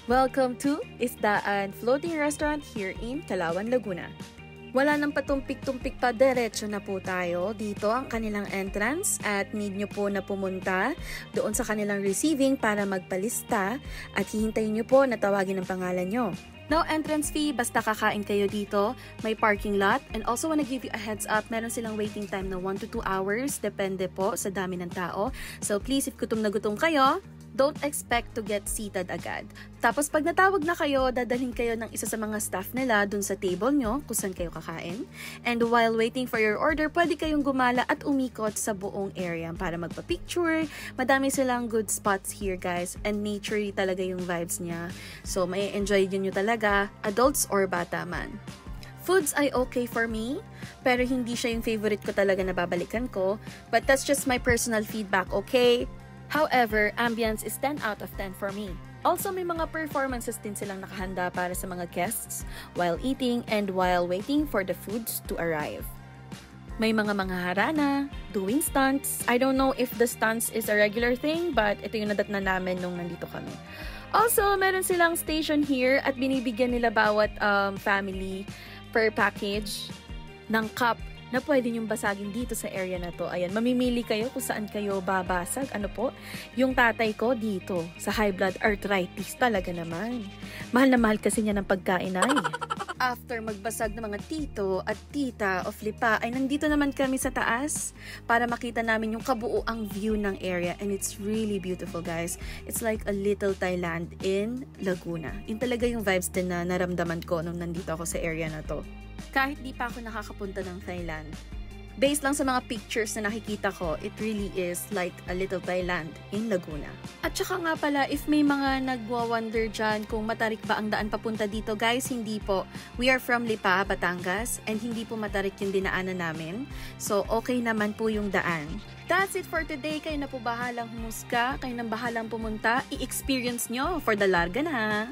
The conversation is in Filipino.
Welcome to Isdaan Floating Restaurant here in Calauan, Laguna. Wala nang patumpik-tumpik pa, diretso na po tayo. Dito ang kanilang entrance at need nyo po na pumunta doon sa kanilang receiving para magpalista at hihintayin nyo po na tawagin ang pangalan nyo. No entrance fee, basta kakain kayo dito. May parking lot and also wanna give you a heads up, meron silang waiting time na 1 to 2 hours, depende po sa dami ng tao. So please, if gutom na gutom kayo, don't expect to get seated agad. Tapos pag natawag na kayo, dadalhin kayo ng isa sa mga staff nila dun sa table nyo kung saan kayo kakain. And while waiting for your order, pwede kayong gumala at umikot sa buong area para magpa-picture. Madami silang good spots here, guys. And nature talaga yung vibes niya. So may enjoy nyo talaga, adults or bata man. Foods ay okay for me, pero hindi siya yung favorite ko talaga na babalikan ko. But that's just my personal feedback, okay? However, ambience is 10 out of 10 for me. Also, may mga performances din silang nakahanda para sa mga guests while eating and while waiting for the foods to arrive. May mga harana, doing stunts. I don't know if the stunts is a regular thing, but ito yung nadatnan namin nung nandito kami. Also, meron silang station here at binibigyan nila bawat family per package ng cup na pwede nyong basagin dito sa area na to. Ayan, mamimili kayo kung saan kayo babasag. Ano po? Yung tatay ko dito, sa high blood arthritis talaga naman. Mahal na mahal kasi niya ng pagkain ay. After magbasag ng mga tito at tita of Lipa, ay nandito naman kami sa taas para makita namin yung kabuuang view ng area. And it's really beautiful, guys. It's like a little Thailand in Laguna. Yun talaga yung vibes din na naramdaman ko nung nandito ako sa area na to. Kahit di pa ako nakakapunta ng Thailand, based lang sa mga pictures na nakikita ko, it really is like a little Thailand in Laguna. At saka nga pala, if may mga nagwa-wonder dyan kung matarik ba ang daan papunta dito, guys, hindi po. We are from Lipa, Batangas, and hindi po matarik yung dinaanan namin. So, okay naman po yung daan. That's it for today. Kayo na po bahalang humusga, kayo na bahalang pumunta, i-experience nyo for the larga na.